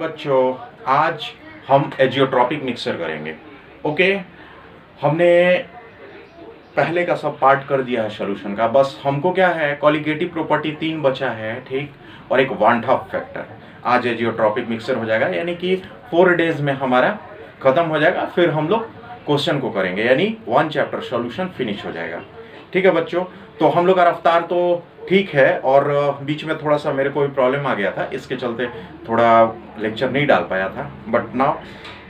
बच्चों, आज हम एजियोट्रॉपिक मिक्सचर करेंगे। ओके, हमने पहले का सब पार्ट कर दिया है सॉल्यूशन का। बस हमको क्या है, कॉलिगेटिव प्रॉपर्टी 3 बचा है, ठीक, और एक वन हाफ फैक्टर। आज एजियोट्रॉपिक मिक्सचर हो जाएगा, यानी कि 4 डेज में हमारा खत्म हो जाएगा। फिर हम लोग क्वेश्चन को करेंगे, यानी 1 चैप्टर सॉल्यूशन फिनिश हो जाएगा। ठीक है बच्चों, तो हम लोग का रफ्तार तो ठीक है, और बीच में थोड़ा सा मेरे को भी प्रॉब्लम आ गया था, इसके चलते थोड़ा लेक्चर नहीं डाल पाया था, बट नाउ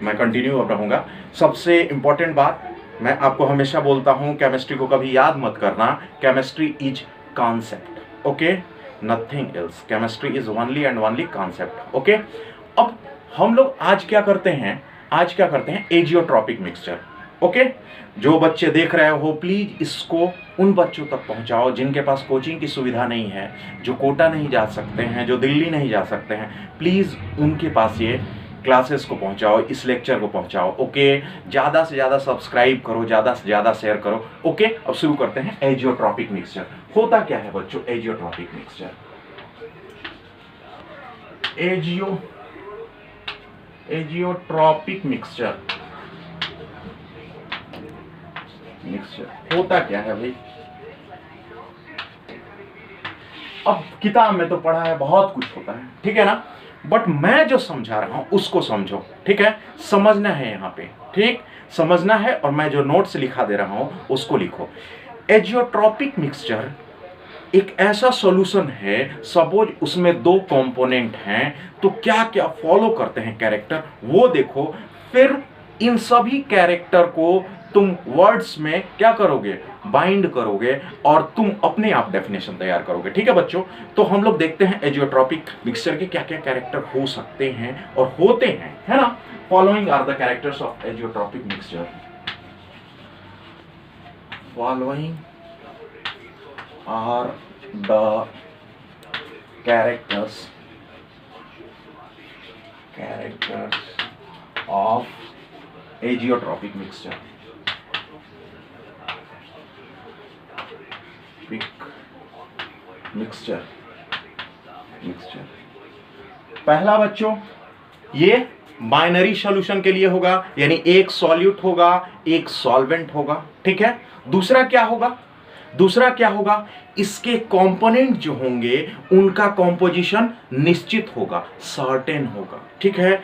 मैं कंटिन्यू अब रहूँगा। सबसे इम्पोर्टेंट बात मैं आपको हमेशा बोलता हूँ, केमिस्ट्री को कभी याद मत करना, chemistry is concept, okay, nothing else. Chemistry is only and only concept, okay. अब हम लोग आज क्या करते हैं, एजियोट्रॉपिक मिक्सचर, ओके। जो बच्चे देख रहे हो, प्लीज इसको उन बच्चों तक पहुंचाओ जिनके पास कोचिंग की सुविधा नहीं है, जो कोटा नहीं जा सकते हैं, जो दिल्ली नहीं जा सकते हैं। प्लीज उनके पास ये क्लासेस को पहुंचाओ, इस लेक्चर को पहुंचाओ, ओके। ज़्यादा से ज़्यादा सब्सक्राइब करो, ज़्यादा से ज़्यादा शेयर करो, ओके। अब शुरू करते हैं। एजियोट्रॉपिक मिक्सचर होता क्या है बच्चों? एजियोट्रॉपिक मिक्सचर, एजियोट्रॉपिक मिक्सचर होता क्या है भाई? अब किताब में तो पढ़ा है, बहुत कुछ होता है, ठीक है ना, बट मैं जो समझा रहा हूं उसको समझो, ठीक है। समझना है यहाँ पे, ठीक, समझना है, और मैं जो नोट्स लिखा दे रहा हूं उसको लिखो। एजियोट्रॉपिक मिक्सचर एक ऐसा सॉल्यूशन है, सपोज उसमें 2 कंपोनेंट हैं, तो क्या क्या फॉलो करते हैं कैरेक्टर वो देखो। फिर इन सभी कैरेक्टर को तुम वर्ड्स में क्या करोगे, बाइंड करोगे, और तुम अपने आप डेफिनेशन तैयार करोगे, ठीक है बच्चों। तो हम लोग देखते हैं एजियोट्रॉपिक मिक्सचर के क्या क्या कैरेक्टर हो सकते हैं और होते हैं, है ना। Following are the characters of azeotropic mixture. Following are the characters of azeotropic mixture. Mixture पहला बच्चों, ये बाइनरी सॉल्यूशन के लिए होगा, यानी एक सॉल्यूट होगा, एक सॉल्वेंट होगा, ठीक है। दूसरा क्या होगा, इसके कंपोनेंट जो होंगे उनका कॉम्पोजिशन निश्चित होगा, सर्टेन होगा, ठीक है।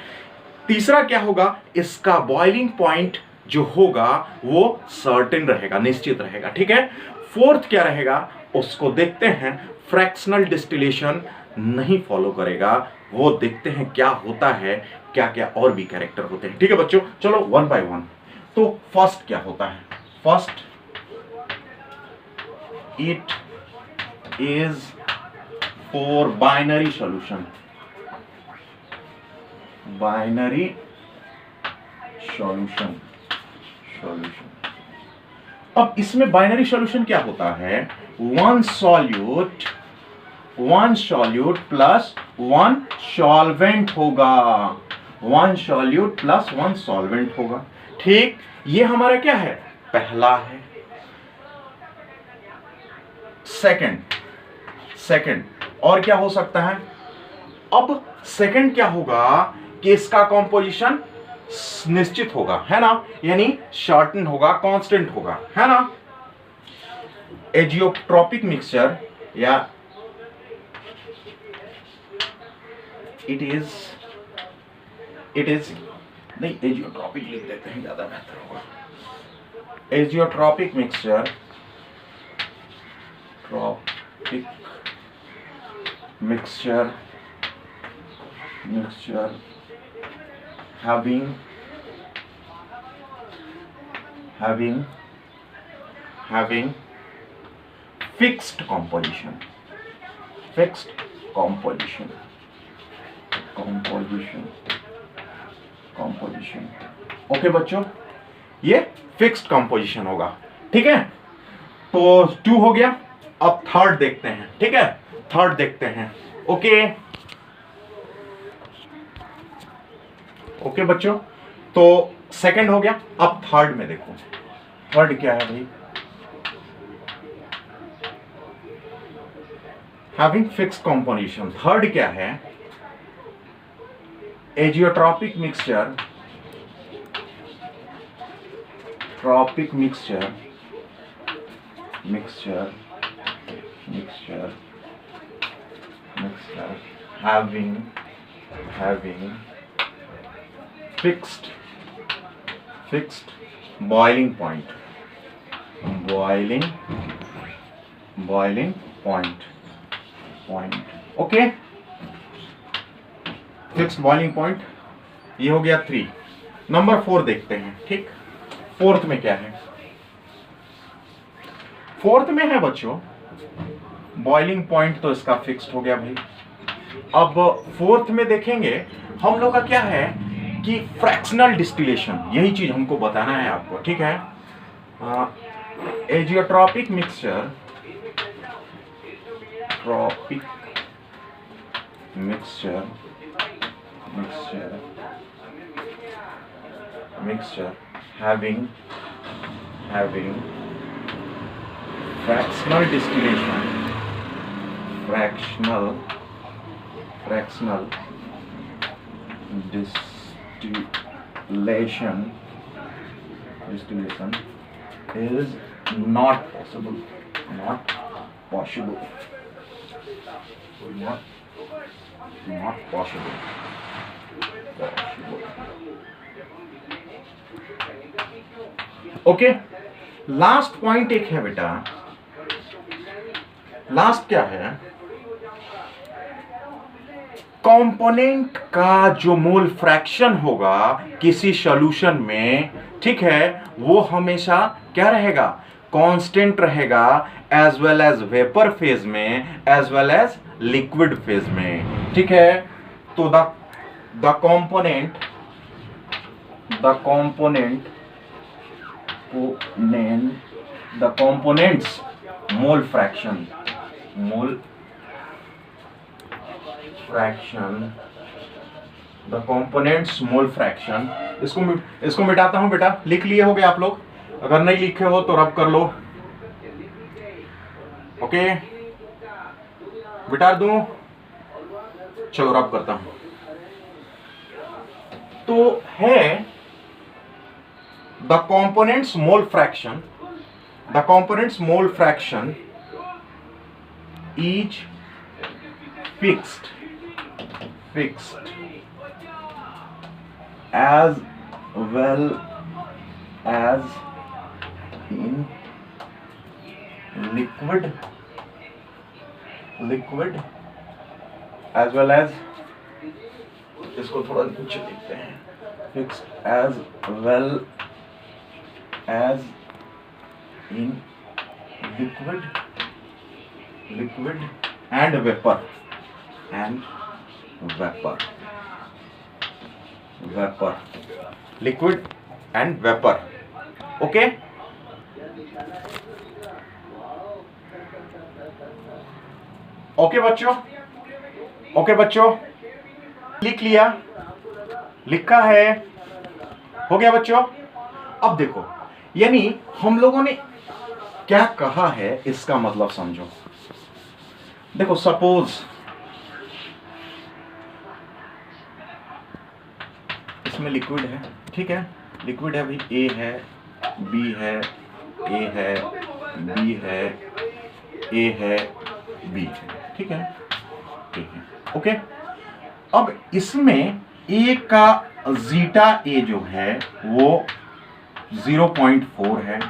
तीसरा क्या होगा, इसका बॉइलिंग पॉइंट जो होगा वो सर्टेन रहेगा, निश्चित रहेगा, ठीक है। फोर्थ क्या रहेगा उसको देखते हैं, फ्रैक्शनल डिस्टिलेशन नहीं फॉलो करेगा, वो देखते हैं क्या होता है, क्या क्या और भी कैरेक्टर होते हैं, ठीक है बच्चों। चलो 1 by 1। तो फर्स्ट क्या होता है, first it is for binary solution। अब इसमें बाइनरी सॉल्यूशन क्या होता है, 1 सॉल्यूट प्लस 1 सॉल्वेंट होगा, 1 सॉल्यूट प्लस 1 सॉल्वेंट होगा, ठीक। ये हमारा क्या है, पहला है। सेकंड और क्या हो सकता है, अब सेकंड क्या होगा कि इसका कॉम्पोजिशन निश्चित होगा, है ना, यानी शॉर्टन होगा, कांस्टेंट होगा, है ना। एजियोट्रॉपिक मिक्सचर या इट इज नहीं, एजियोट्रॉपिक लिख देते हैं, ज्यादा बेहतर होगा। Azeotropic mixture having fixed composition। Okay बच्चों, ये फिक्स्ड कंपोजिशन होगा, ठीक है। तो 2 हो गया। अब थर्ड देखते हैं, ठीक है, थर्ड देखते हैं, ओके बच्चों। तो सेकंड हो गया, अब थर्ड में देखो, थर्ड क्या है भाई, हैविंग फिक्स्ड कंपोजिशन। थर्ड क्या है, azeotropic mixture, tropic mixture, mixture having fixed boiling point, okay, fixed boiling point, ये हो गया 3। नंबर 4 देखते हैं, ठीक। फोर्थ में क्या है? फोर्थ में है बच्चों बॉइलिंग पॉइंट, तो इसका फिक्स्ड हो गया भाई। अब फोर्थ में देखेंगे हम लोग का क्या है कि फ्रैक्शनल डिस्टिलेशन, यही चीज हमको बताना है आपको, ठीक है। Azeotropic mixture, tropic mixture having fractional distillation, fractional distillation is not possible. Okay, last point एक है बेटा, लास्ट क्या है? कंपोनेंट का जो मोल फ्रैक्शन होगा किसी सॉल्यूशन में, ठीक है, वो हमेशा क्या रहेगा? कांस्टेंट रहेगा, as well as vapour phase में, as well as liquid phase में, ठीक है। तो the components mole fraction, the components mole fraction, इसको मिटाता हूं बेटा, लिख लिए होगे आप लोग, अगर नहीं लिखे हो तो रब कर लो, ओके, मिटा दूं, चलो रब करता हूं। तो है the components mole fraction is fixed as well as in liquid as well as, इसको थोड़ा नीचे लिखते हैं, fixed as well as in liquid and vapor, liquid and vapor, okay। Okay बच्चों, लिख लिया, लिखा है, हो गया बच्चों। अब देखो, यानी हम लोगों ने क्या कहा है इसका मतलब समझो। देखो सपोज इसमें लिक्विड है, ठीक है, लिक्विड है भाई, ए है, बी है, ए है, बी है, ए है, बी है, ठीक है, ओके। अब इसमें ए का जीटा ए जो है वो 0.4 है,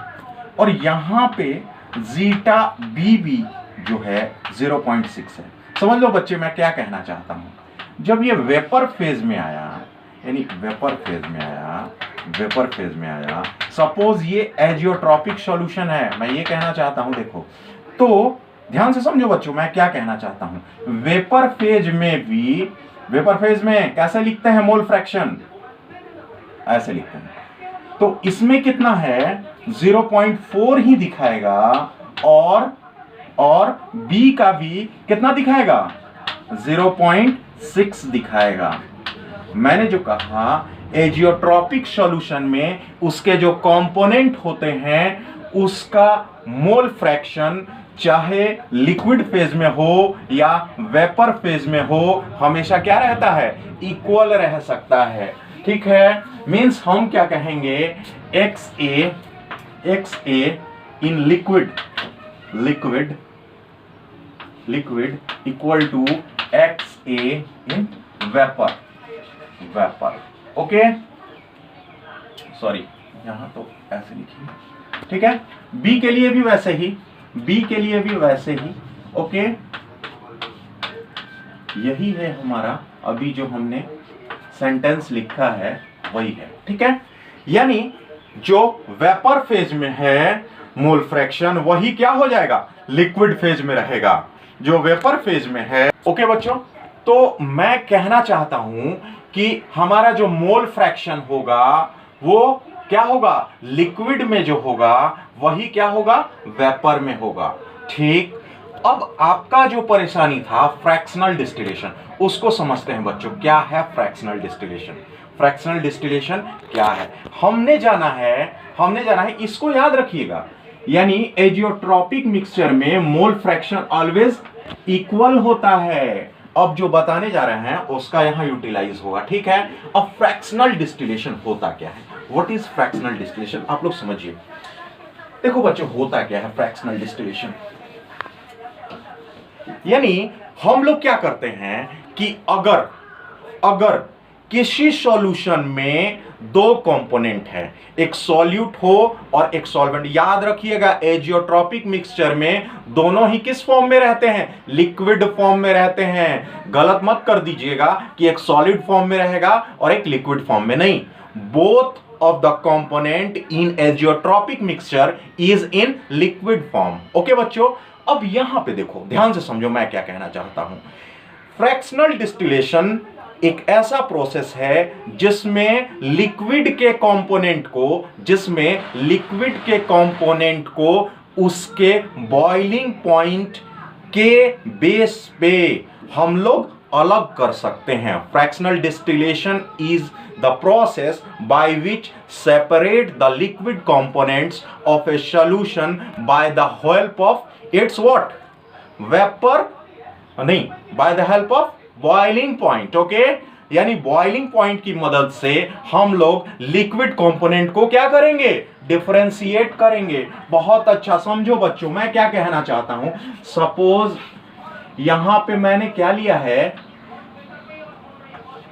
और यहां पे जीटा बी भी जो है 0.6 है। समझ लो बच्चे मैं क्या कहना चाहता हूं। जब ये वेपर फेज में आया, यानी वेपर फेज में आया, सपोज ये एजियोट्रॉपिक सॉल्यूशन है, मैं ये कहना चाहता हूं, देखो तो ध्यान से समझो बच्चों मैं क्या कहना चाहता हूं। वेपर फेज में कैसे लिखते हैं मोल फ्रैक्शन? ऐसे लिखते हैं। तो इसमें कितना है? 0.4 ही दिखाएगा, और बी का भी कितना दिखाएगा? 0.6 दिखाएगा। मैंने जो कहा एजियोट्रॉपिक सॉल्यूशन में उसके जो कंपोनेंट होते हैं उसका मोल फ्रैक्शन चाहे लिक्विड फेज में हो या वेपर फेज में हो, हमेशा क्या रहता है, इक्वल रह सकता है। ठीक है, मींस हम क्या कहेंगे, x a in liquid equal to x a in vapour. Okay, sorry यहां तो ऐसे लिखिए। ठीक है, बी के लिए भी वैसे ही। ओके, यही है हमारा अभी जो हमने सेंटेंस लिखा है वही है। ठीक है, यानी जो वेपर फेज में है मोल फ्रैक्शन वही क्या हो जाएगा, लिक्विड फेज में रहेगा जो वेपर फेज में है। ओके बच्चों, तो मैं कहना चाहता हूं कि हमारा जो मोल फ्रैक्शन होगा वो क्या होगा, लिक्विड में जो होगा वही क्या होगा, वेपर में होगा। ठीक, अब आपका जो परेशानी था फ्रैक्शनल डिस्टिलेशन, उसको समझते हैं बच्चों। क्या है फ्रैक्शनल डिस्टिलेशन? फ्रैक्शनल डिस्टिलेशन क्या है हमने जाना है, इसको याद रखिएगा। यानी एजियोट्रॉपिक मिक्सचर में मोल फ्रैक्शन ऑलवेज इक्वल होता है। अब जो बताने जा रहे हैं उसका यहां यूटिलाइज होगा। ठीक है, अब फ्रैक्शनल डिस्टिलेशन होता क्या है, व्हाट इज फ्रैक्शनल डिस्टिलेशन, आप लोग समझिए। देखो बच्चों, होता क्या है फ्रैक्शनल डिस्टिलेशन, यानी हम लोग क्या करते हैं कि अगर किसी सॉल्यूशन में दो कंपोनेंट है, एक सॉल्यूट हो और एक सॉल्वेंट, याद रखिएगा एजियोट्रॉपिक मिक्सचर में दोनों ही किस फॉर्म में रहते हैं, लिक्विड फॉर्म में रहते हैं। गलत मत कर दीजिएगा कि एक सॉलिड फॉर्म में रहेगा और एक लिक्विड फॉर्म में, नहीं, both of the component in azeotropic mixture is in liquid form। Okay बच्चों, अब यहां पे देखो, ध्यान से समझो मैं क्या कहना चाहता हूं। फ्रैक्शनल डिस्टिलेशन एक ऐसा प्रोसेस है जिसमें लिक्विड के कंपोनेंट को उसके बॉइलिंग पॉइंट के बेस पे हम लोग अलग कर सकते हैं। Fractional distillation is the process by which separate the liquid components of a solution by the help of its what, vapor, नहीं, by the help of boiling point। Okay, यानी बॉइलिंग पॉइंट की मदद से हम लोग लिक्विड कंपोनेंट को क्या करेंगे, डिफरेंशिएट करेंगे। बहुत अच्छा, समझो बच्चों मैं क्या कहना चाहता हूं। सपोज यहां पे मैंने क्या लिया है,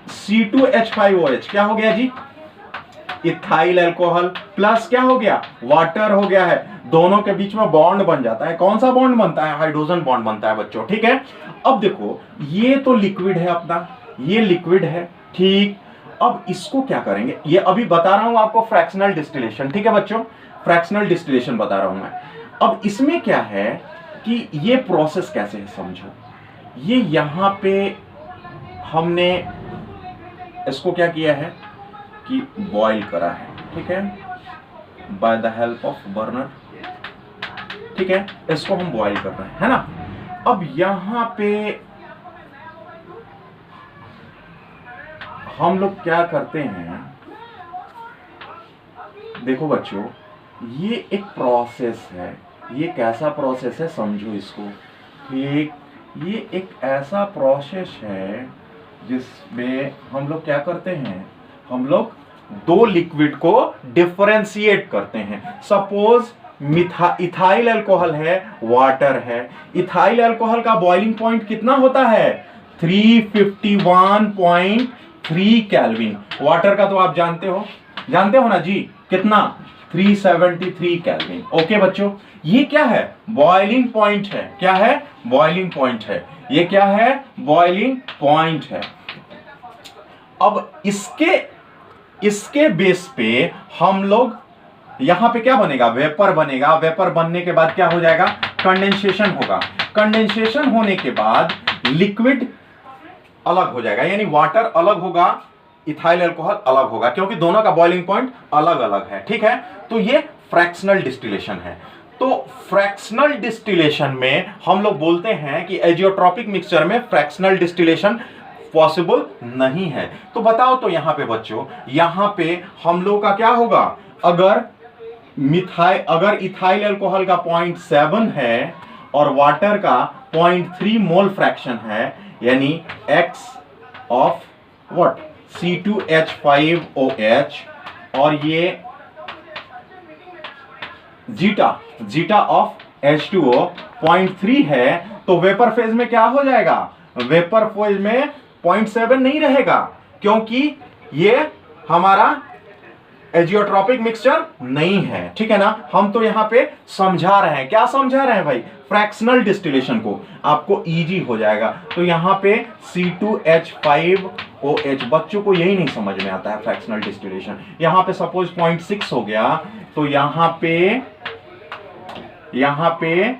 C2H5OH, क्या हो गया जी, इथाइल अल्कोहल प्लस क्या हो गया, वाटर हो गया है। दोनों के बीच में बॉन्ड बन जाता है। कौन सा बॉन्ड बनता है, हाइड्रोजन बॉन्ड बनता है बच्चों। ठीक है, अब देखो ये तो लिक्विड है अपना, ये लिक्विड है। ठीक, अब इसको क्या करेंगे, ये अभी बता रहा हूं आपको फ्रैक्शनल डिस्टिलेशन। ठीक है बच्चों, फ्रैक्शनल डिस्टिलेशन बता रहा हूं मैं। अब इसमें क्या है कि ये प्रोसेस कैसे है समझो। ये यहां पे हमने इसको क्या किया है कि बॉईल करा है। ठीक है, by the help of burner. ठीक है, इसको हम बॉईल कर रहे हैं, है ना। अब यहां पे हम लोग क्या करते हैं, देखो बच्चों ये एक प्रोसेस है। ये कैसा प्रोसेस है समझो इसको। ठीक, ये एक ऐसा प्रोसेस है जिसमें हम लोग क्या करते हैं, हम लोग दो लिक्विड को डिफरेंशिएट करते हैं। सपोज इथाइल अल्कोहल है, वाटर है। इथाइल अल्कोहल का बॉइलिंग पॉइंट कितना होता है, 351.3 केल्विन। वाटर का तो आप जानते हो ना जी, कितना, 373 केल्विन। ओके बच्चों, ये क्या है, बॉइलिंग पॉइंट है। क्या है, बॉइलिंग पॉइंट है। ये क्या है, बॉइलिंग पॉइंट है। अब इसके बेस पे हम लोग यहां पे क्या बनेगा, वेपर बनेगा। वेपर बनने के बाद क्या हो जाएगा, कंडेंसेशन होगा। कंडेंसेशन होने के बाद लिक्विड अलग हो जाएगा, यानी वाटर अलग होगा, इथाइल अल्कोहल अलग होगा, क्योंकि दोनों का बॉइलिंग पॉइंट अलग अलग है। ठीक है, तो ये फ्रैक्शनल डिस्टिलेशन है। तो फ्रैक्शनल डिस्टिलेशन में हम लोग बोलते हैं कि एजियोट्रॉपिक मिक्सचर में फ्रैक्शनल डिस्टिलेशन पॉसिबल नहीं है। तो बताओ तो यहां पे बच्चों, यहां पे हम लोग का क्या होगा, अगर इथाइल अल्कोहल का 0.7 है और वाटर का 0.3 मोल फ्रैक्शन है, यानी x ऑफ व्हाट C2H5OH, और ये जीटा ऑफ H2O 0.3 है, तो वेपर फेज में क्या हो जाएगा? वेपर फेज में 0.7 नहीं रहेगा, क्योंकि ये हमारा एजियोट्रॉपिक मिक्सचर नहीं है, ठीक है ना। हम तो यहां पे समझा रहे हैं, क्या समझा रहे हैं भाई? फ्रैक्शनल डिस्टिलेशन को, आपको इजी हो जाएगा। तो यहां पे C2H5OH, बच्चों को यही नहीं समझ में आता है फ्रैक्शनल डिस्टिलेशन। यहां पे सपोज 0.6 हो गया, तो यहां पे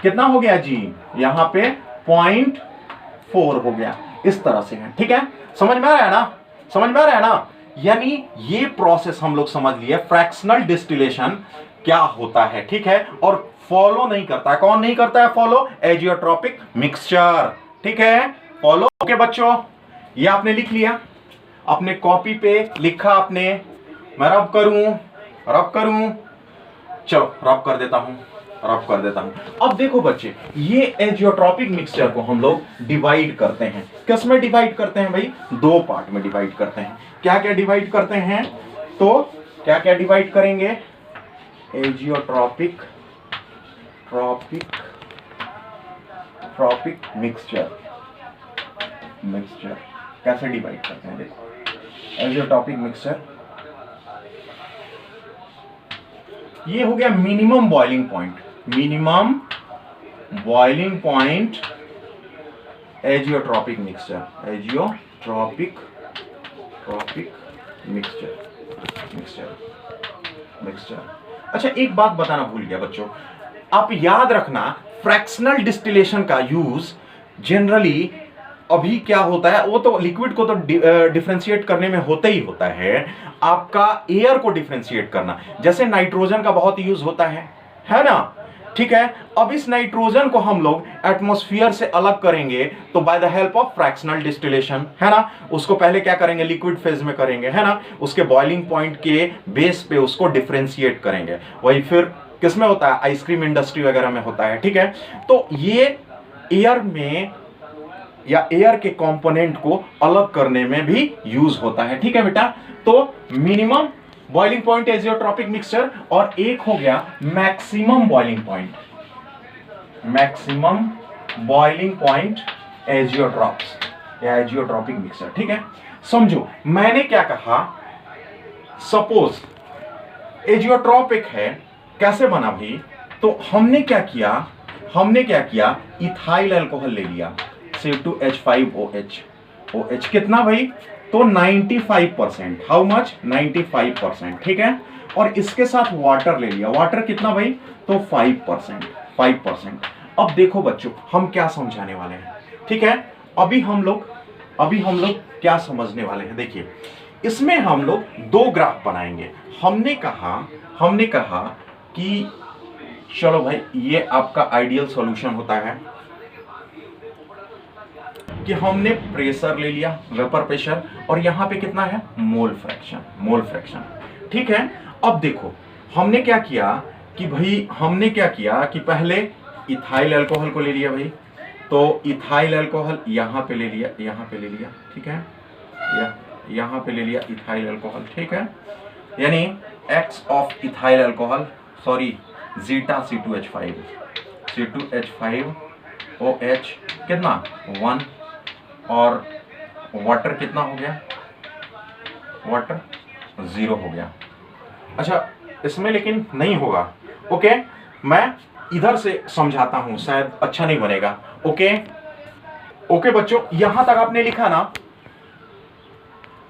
कितना हो गया जी? यहां पे 0.4 हो गया, इस तरह से है, ठीक है। समझ में आ रहा है ना? समझ में आ रहा है ना? यानी ये प्रोसेस हम लोग समझ लिए, फ्रैक्शनल डिस्टिलेशन क्या होता है, ठीक है। और फॉलो नहीं करता है, कौन नहीं करता है फॉलो? एजियोट्रॉपिक मिक्सचर, ठीक है। फॉलो, ओके बच्चों, ये आपने लिख लिया, अपने कॉपी पे लिखा आपने। मैं रब करूं, चलो रब कर देता हूं। अब देखो बच्चे, ये एजियोट्रॉपिक मिक्सचर को हम लोग डिवाइड करते हैं। किस में डिवाइड करते हैं भाई? दो पार्ट में डिवाइड करते हैं। क्या क्या डिवाइड करते हैं? तो क्या क्या डिवाइड करेंगे? एजियोट्रॉपिक मिक्सचर कैसे डिवाइड करते हैं? देखो, एजियोट्रॉपिक मिक्सचर, ये हो गया minimum boiling point azeotropic mixture, mixture. अच्छा, एक बात बताना भूल गया बच्चों, आप याद रखना, फ्रैक्शनल डिस्टिलेशन का यूज जनरली अभी क्या होता है, वो तो लिक्विड को तो डिफरेंशिएट करने में होता ही होता है, आपका एयर को डिफरेंशिएट करना। जैसे नाइट्रोजन का बहुत यूज होता है ना, ठीक है। अब इस नाइट्रोजन को हम लोग एटमॉस्फेयर से अलग करेंगे तो by the help of fractional distillation, है ना। उसको पहले क्या करेंगे? लिक्विड फेज में करेंगे, है ना। उसके बॉइलिंग पॉइंट के बेस पे उसको डिफरेंशिएट करेंगे। वही फिर किसमें होता है? आइसक्रीम इंडस्ट्री वगैरह में होता है, ठीक है। तो ये एयर में या एयर के कंपोनेंट को अलग करने में भी यूज होता है, ठीक है बेटा। तो minimum boiling point azeotropic mixture, और एक हो गया maximum boiling point azeotropic mixture, ठीक है। समझो मैंने क्या कहा, सपोज एजियोट्रॉपिक है, कैसे बना भाई? तो हमने क्या किया, इथाइल अल्कोहल ले लिया, C2H5OH, कितना भाई? तो 95%, हाउ मच? 95%, ठीक है। और इसके साथ वाटर ले लिया, वाटर कितना भाई? तो 5%। अब देखो बच्चों, हम क्या समझाने वाले हैं, ठीक है। अभी हम लोग क्या समझने वाले हैं, देखिए, इसमें हम लोग दो ग्राफ बनाएंगे। हमने कहा कि चलो भाई, ये आपका आइडियल सॉल्यूशन होता है कि हमने प्रेशर ले लिया, वेपर प्रेशर, और यहां पे कितना है? मोल फ्रैक्शन, ठीक है। अब देखो, हमने क्या किया कि पहले इथाइल अल्कोहल को ले लिया भाई, तो इथाइल अल्कोहल यहां पे ले लिया, ठीक है, यहां पे ले लिया इथाइल अल्कोहल, ठीक है। यानी x of ethyl alcohol, sorry, zeta C2H5OH कितना? 1, और वाटर कितना हो गया? वाटर 0 हो गया। अच्छा, इसमें लेकिन नहीं होगा, ओके, मैं इधर से समझाता हूं, शायद अच्छा नहीं बनेगा। ओके बच्चों, यहां तक आपने लिखा ना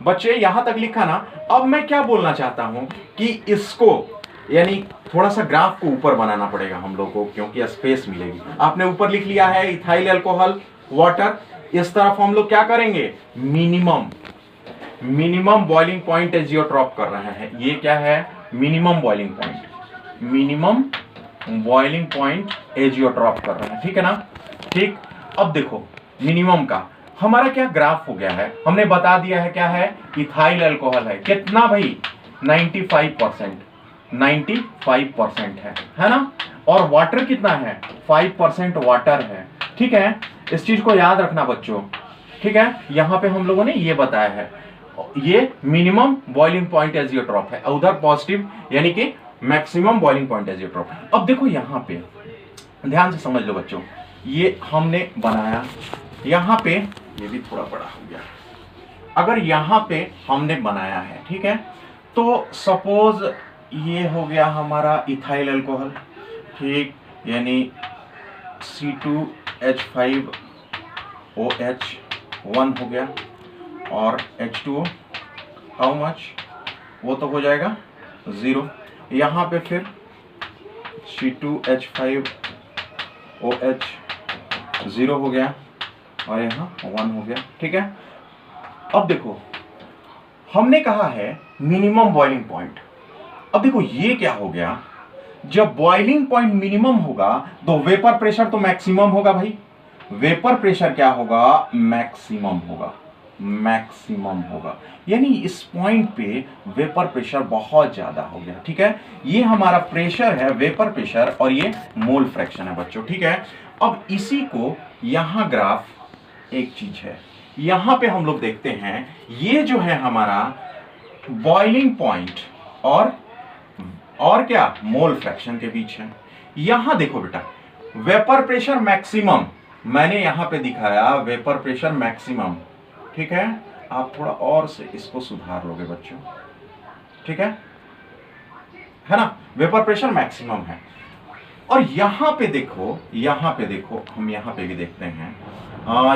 बच्चे? यहां तक लिखा ना। अब मैं क्या बोलना चाहता हूं कि इसको, यानी थोड़ा सा ग्राफ को ऊपर बनाना पड़ेगा हम लोग को, क्योंकि स्पेस मिलेगी। आपने ऊपर लिख लिया है इथाइल अल्कोहल, वाटर, इस तरफ हम लोग क्या करेंगे? मिनिमम बॉइलिंग पॉइंट एजियोट्रॉप कर रहे हैं। ये क्या है? मिनिमम बॉइलिंग पॉइंट एजियोट्रॉप कर रहे हैं, ठीक है ना। ठीक, अब देखो, मिनिमम का हमारा क्या ग्राफ हो गया है, हमने बता दिया है क्या है? इथाइल अल्कोहल है, कितना भाई? 95% है ना। और वाटर कितना है, 5% वाटर है। ठीक है, इस चीज को याद रखना बच्चों। ठीक है, यहां पे हम लोगों ने ये बताया है, ये मिनिमम बॉइलिंग पॉइंट एजियोट्रॉप है, उधर पॉजिटिव यानी कि मैक्सिमम बॉइलिंग पॉइंट एजियोट्रॉप। अब देखो यहां पे ध्यान से समझ लो बच्चों, ये हमने बनाया, यहां पे ये भी थोड़ा बड़ा हो गया, अगर यहां पे हमने बनाया है, ठीक है, तो सपोज ये हो गया हमारा इथाइल अल्कोहल, ठीक, यानी C2H5OH1 हो गया, और H2O हाउ मच, वो तो हो जाएगा 0। यहाँ पे फिर C2H5OH 0 हो गया, और यहाँ 1 हो गया। ठीक है, अब देखो हमने कहा है मिनिमम बॉइलिंग पॉइंट। अब देखो ये क्या हो गया, जब बॉइलिंग पॉइंट मिनिमम होगा तो वेपर प्रेशर तो मैक्सिमम होगा भाई, वेपर प्रेशर क्या होगा, मैक्सिमम होगा, मैक्सिमम होगा, यानी इस पॉइंट पे वेपर प्रेशर बहुत ज्यादा हो गया। ठीक है, ये हमारा प्रेशर है, वेपर प्रेशर, और ये मोल फ्रैक्शन है बच्चों। ठीक है, अब इसी को यहां ग्राफ, एक चीज है यहां पे हम लोग देखते हैं, ये जो है हमारा बॉइलिंग पॉइंट और क्या, मोल फ्रैक्शन के बीच है। यहां देखो बेटा, वेपर प्रेशर मैक्सिमम मैंने यहां पे दिखाया, वेपर प्रेशर मैक्सिमम। ठीक है, आप थोड़ा और से इसको सुधार लोगे बच्चों। ठीक है ना, वेपर प्रेशर मैक्सिमम है। और यहां पे देखो, यहां पे देखो, हम यहां पे भी देखते हैं,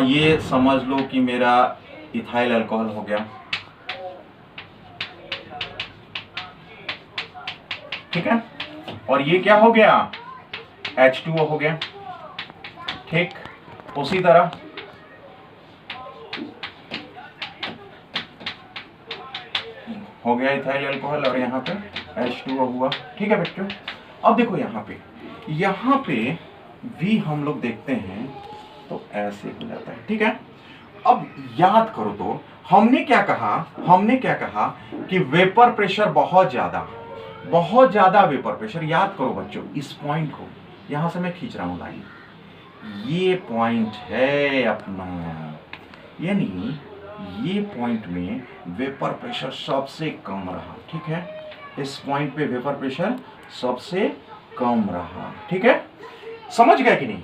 ये समझ लो कि मेरा इथाइल अल्कोहल हो गया। ठीक है, और ये क्या हो गया, H2O हो गया। ठीक, उसी तरह हो गया इथाइल अल्कोहल, और यहाँ पे H2O हुआ। ठीक है बच्चों, अब देखो यहाँ पे भी हम लोग देखते हैं तो ऐसे हो जाता है। ठीक है, अब याद करो तो हमने क्या कहा कि वेपर प्रेशर बहुत ज्यादा वेपर प्रेशर। याद करो बच्चों, इस पॉइंट को यहां से मैं खींच रहा हूं लाइन, ये पॉइंट है अपना, यानी ये पॉइंट में वेपर प्रेशर सबसे कम रहा। ठीक है, इस पॉइंट पे वेपर प्रेशर सबसे कम रहा। ठीक है, समझ गया कि नहीं,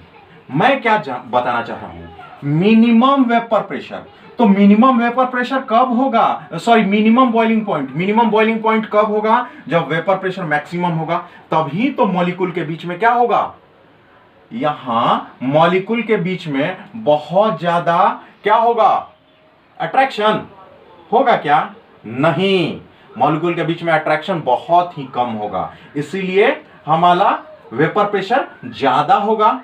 मैं क्या बताना चाह रहा हूं, मिनिमम वेपर प्रेशर। तो मिनिमम वेपर प्रेशर कब होगा, सॉरी मिनिमम बॉइलिंग पॉइंट कब होगा, जब वेपर प्रेशर मैक्सिमम होगा। तभी तो मॉलिक्यूल के बीच में क्या होगा, यहां मॉलिक्यूल के बीच में बहुत ज्यादा क्या होगा, अट्रैक्शन होगा क्या, नहीं, मॉलिक्यूल के बीच में अट्रैक्शन बहुत ही कम होगा, इसीलिए हमारा वेपर प्रेशर ज्यादा होगा।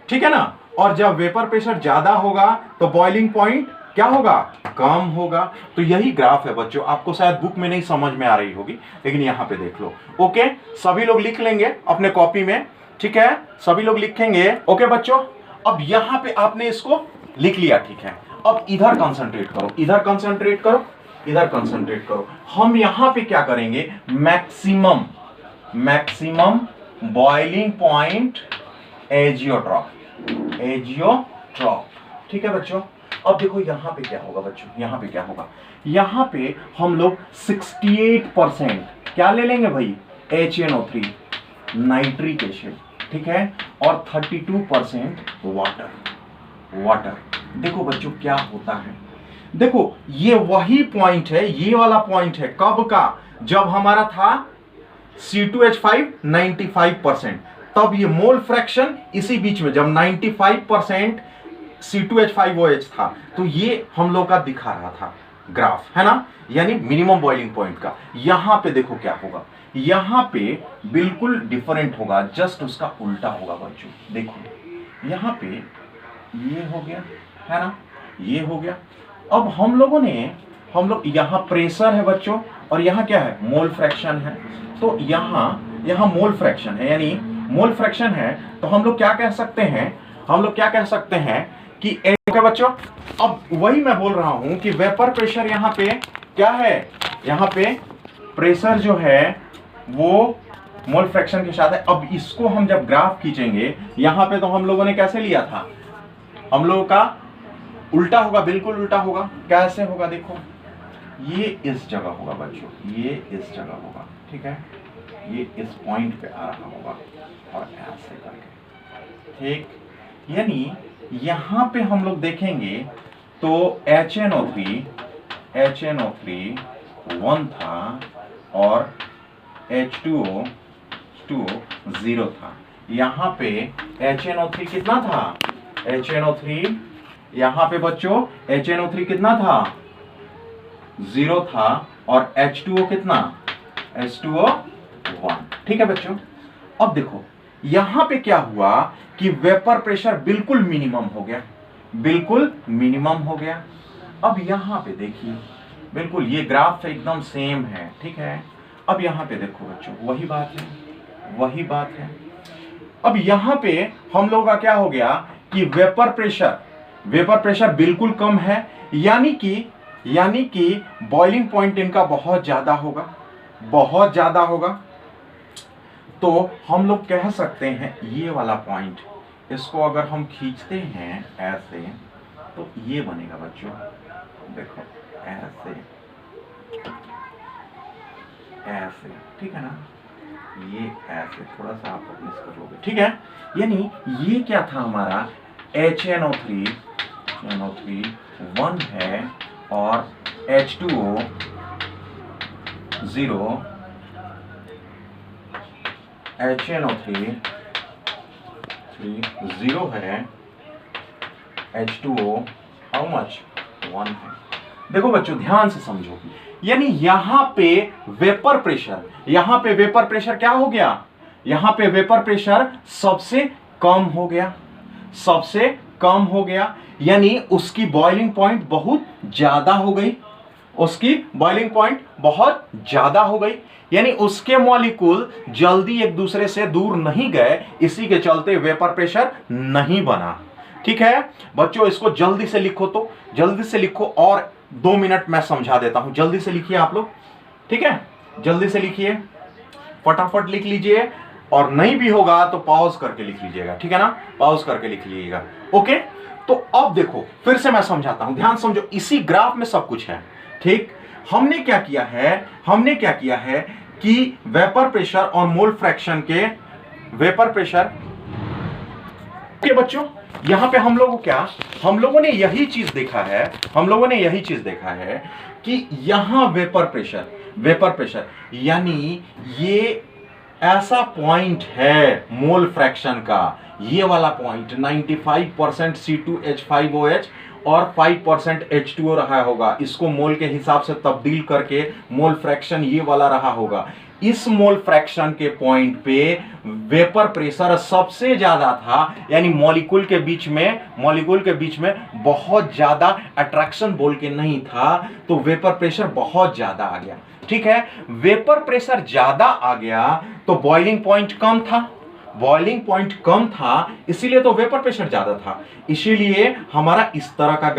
ठीक है ना, और जब वेपर प्रेशर ज्यादा होगा तो बॉइलिंग पॉइंट क्या होगा, कम होगा। तो यही ग्राफ है बच्चों, आपको शायद बुक में नहीं समझ में आ रही होगी, लेकिन यहां पे देख लो। ओके, सभी लोग लिख लेंगे अपने कॉपी में। ठीक है, सभी लोग लिखेंगे। ओके बच्चों, अब यहां पे आपने इसको लिख लिया। ठीक है, अब इधर कंसंट्रेट करो, इधर कंसंट्रेट करो, इधर कंसंट्रेट करो। हम यहां पे क्या करेंगे, मैक्सिमम बॉइलिंग पॉइंट एजियोट्रॉप। ठीक है बच्चों, अब देखो यहां पे क्या होगा बच्चों, यहां पे क्या होगा, यहां पे हम लोग 68% क्या ले लेंगे भाई, HNO3 नाइट्रिक एसिड। ठीक है, और 32% वाटर। देखो बच्चों क्या होता है, देखो ये वही पॉइंट है, ये वाला पॉइंट है कब का, जब हमारा था C2H5 95%, तब ये मोल फ्रैक्शन इसी बीच में, जब 95% C2H5OH था, तो ये हम लोग का दिखा रहा था ग्राफ, है ना, यानी मिनिमम बॉइलिंग पॉइंट का। यहां पे देखो क्या होगा, यहां पे बिल्कुल डिफरेंट होगा, जस्ट उसका उल्टा होगा बच्चों। देखो यहां पे ये हो गया, है ना, ये हो गया। अब हम लोग यहां प्रेशर है बच्चों, और यहां क्या है, मोल फ्रैक्शन है। तो यहां मोल फ्रैक्शन है, यानी मोल फ्रैक्शन है, तो हम लोग क्या कह सकते हैं कि ओके बच्चों, अब वही मैं बोल रहा हूं कि वेपर प्रेशर यहां पे क्या है, यहां पे प्रेशर जो है वो मोल फ्रैक्शन के साथ है। अब इसको हम जब ग्राफ खींचेंगे, यहां पे तो हम लोगों ने कैसे लिया था, हम लोगों का उल्टा होगा, बिल्कुल उल्टा होगा। कैसे होगा, देखो ये इस जगह होगा बच्चों, ये इस जगह होगा, ठीक है, ये इस पॉइंट पे आ रहा होगा और ऐसे करके, ठीक। यानी यहां पे हम लोग देखेंगे तो HNO3 1 था और H2O 0 था। यहां पे HNO3 कितना था, HNO3 यहां पे बच्चों HNO3 कितना था, 0 था, और H2O कितना, H2O 1, ठीक है बच्चों। अब देखो यहां पे क्या हुआ कि वेपर प्रेशर बिल्कुल मिनिमम हो गया, बिल्कुल मिनिमम हो गया। अब यहां पे देखिए, बिल्कुल ये ग्राफ एकदम सेम है, ठीक है। अब यहां पे देखो बच्चों, वही बात है, वही बात है। अब यहां पे हम लोगों का क्या हो गया कि वेपर प्रेशर बिल्कुल कम है, यानी कि बॉइलिंग पॉइंट इनका बहुत ज्यादा होगा, बहुत ज्यादा होगा। तो हम लोग कह सकते हैं ये वाला पॉइंट, इसको अगर हम खींचते हैं ऐसे तो ये बनेगा बच्चों, देखो ऐसे ऐसे, ठीक है ना, ये ऐसे थोड़ा सा आप मिस कर लोगे, ठीक है। यानी ये क्या था हमारा, HNO3 1 है और H2O 0, HNO3 0 है, H2O हाउ मच 1 है। देखो बच्चों ध्यान से समझो, यानी यहां पे वेपर प्रेशर क्या हो गया, यहां पे वेपर प्रेशर सबसे कम हो गया, सबसे कम हो गया, यानी उसकी बॉइलिंग पॉइंट बहुत ज्यादा हो गई, उसकी बॉइलिंग पॉइंट बहुत ज्यादा हो गई, यानी उसके मॉलिक्यूल जल्दी एक दूसरे से दूर नहीं गए, इसी के चलते वेपर प्रेशर नहीं बना, ठीक है बच्चों। इसको जल्दी से लिखो, तो जल्दी से लिखो, और 2 मिनट मैं समझा देता हूं, जल्दी से लिखिए आप लोग, ठीक है, जल्दी से लिखिए, फटाफट लिख लीजिए, और नहीं भी होगा तो पॉज करके लिख लीजिएगा, ठीक है ना, पॉज करके लिख लीजिएगा, ओके। तो अब देखो फिर से मैं समझाता हूं, ध्यान समझो, इसी ग्राफ में सब कुछ है, ठीक। हमने क्या किया है कि वेपर प्रेशर और मोल फ्रैक्शन के वेपर प्रेशर के बच्चों, यहां पे हम लोगों ने यही चीज देखा है, कि यहां वेपर प्रेशर यानी ये ऐसा पॉइंट है मोल फ्रैक्शन का, ये वाला पॉइंट 95% C2H5OH और 5% H2O रहा होगा, इसको मोल के हिसाब से तब्दील करके मोल फ्रैक्शन ये वाला रहा होगा। इस मोल फ्रैक्शन के पॉइंट पे वेपर प्रेशर सबसे ज्यादा था, यानी मॉलिक्यूल के बीच में बहुत ज्यादा अट्रैक्शन बोल के नहीं था, तो वेपर प्रेशर बहुत ज्यादा आ गया, ठीक है। वेपर प्रेशर ज्यादा आ गया तो बॉइलिंग पॉइंट कम था, इसीलिए तो वेपर प्रेशर ज्यादा था, इसीलिए हमारा इस तरह का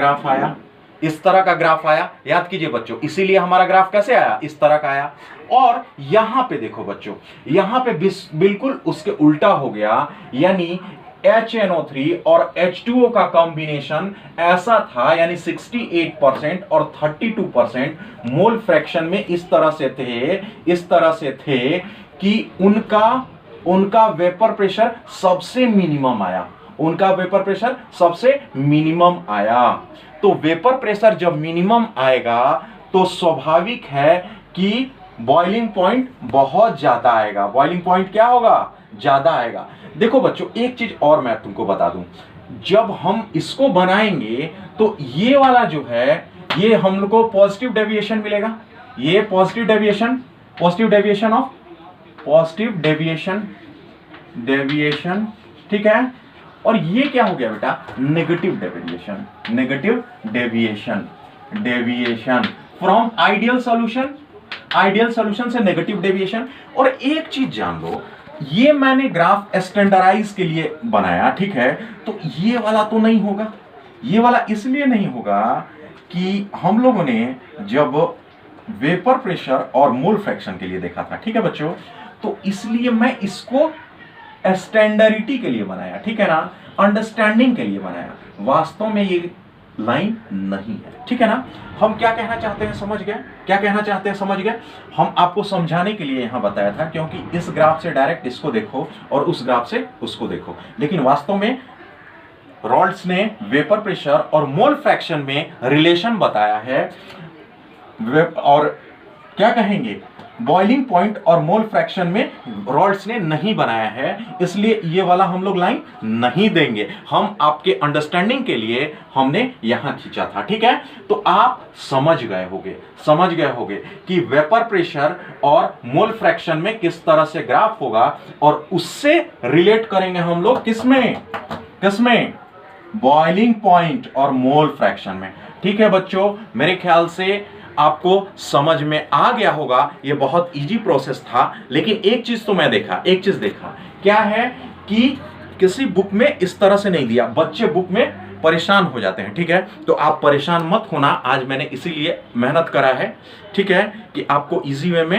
ग्राफ आया, याद कीजिए बच्चों, इसीलिए हमारा ग्राफ कैसे आया, इस तरह का आया। और यहां पे देखो बच्चों, यहां पे बिल्कुल उसके उल्टा हो गया, यानी HNO3 और H2O का कॉम्बिनेशन ऐसा था, यानी 68% और 32% मोल फ्रैक्शन में इस तरह से थे कि उनका वेपर प्रेशर सबसे मिनिमम आया, तो वेपर प्रेशर जब मिनिमम आएगा तो स्वाभाविक है कि बॉइलिंग पॉइंट बहुत ज्यादा आएगा, बॉइलिंग पॉइंट क्या होगा, ज्यादा आएगा। देखो बच्चों एक चीज और मैं तुमको बता दूं, जब हम इसको बनाएंगे तो ये वाला जो है, ये हम लोग को पॉजिटिव डेविएशन मिलेगा, ये पॉजिटिव डेविएशन, ठीक है। और ये क्या हो गया बेटा, negative deviation from ideal solution से नेगेटिव डेविएशन। और एक चीज जान लो, ये मैंने ग्राफ स्टैंडर्डाइज के लिए बनाया, ठीक है, तो ये वाला तो नहीं होगा, ये वाला इसलिए नहीं होगा कि हम लोगों ने जब वेपर प्रेशर और मोल फ्रैक्शन के लिए देखा था, ठीक है बच्चों, तो इसलिए मैं इसको स्टैंडर्डिटी के लिए बनाया, ठीक है ना, अंडरस्टैंडिंग के लिए बनाया, वास्तव में ये लाइन नहीं है, ठीक है ना। हम क्या कहना चाहते हैं समझ गए, क्या कहना चाहते हैं समझ गए। हम आपको समझाने के लिए यहां बताया था, क्योंकि इस ग्राफ से डायरेक्ट इसको देखो और उस ग्राफ से उसको देखो, लेकिन वास्तव में रॉल्ड्स ने वेपर प्रेशर और मोल फ्रैक्शन में रिलेशन बताया है, और क्या कहेंगे, बॉइलिंग पॉइंट और मोल फ्रैक्शन में रॉल्ड्स ने नहीं बनाया है, इसलिए ये वाला हम लोग लाइन नहीं देंगे। हम आपके अंडरस्टैंडिंग के लिए हमने यहां खींचा था, ठीक है। तो आप समझ गए होगे कि वेपर प्रेशर और मोल फ्रैक्शन में किस तरह से ग्राफ होगा, और उससे रिलेट करेंगे हम लोग किसमें, बॉइलिंग पॉइंट और मोल फ्रैक्शन में, ठीक है बच्चों। मेरे ख्याल से आपको समझ में आ गया होगा, ये बहुत इजी प्रोसेस था। लेकिन एक चीज देखा क्या है कि किसी बुक में इस तरह से नहीं दिया, बच्चे बुक में परेशान हो जाते हैं, ठीक है। तो आप परेशान मत होना, आज मैंने इसीलिए मेहनत करा है, ठीक है, कि आपको इजी वे में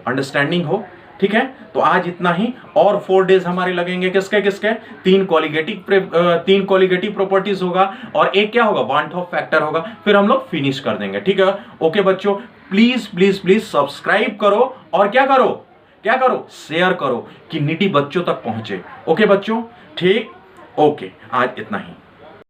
अंडरस्टैंडिंग हो, ठीक है। तो आज इतना ही, और 4 डेज हमारे लगेंगे किसके, तीन कॉलिगेटिव प्रॉपर्टीज होगा, और एक क्या होगा, वन टॉप फैक्टर होगा, फिर हम लोग फिनिश कर देंगे, ठीक है। ओके बच्चों, प्लीज सब्सक्राइब करो, और क्या करो, शेयर करो कि निटी बच्चों तक पहुंचे। ओके बच्चों, ठीक, ओके, आज इतना ही।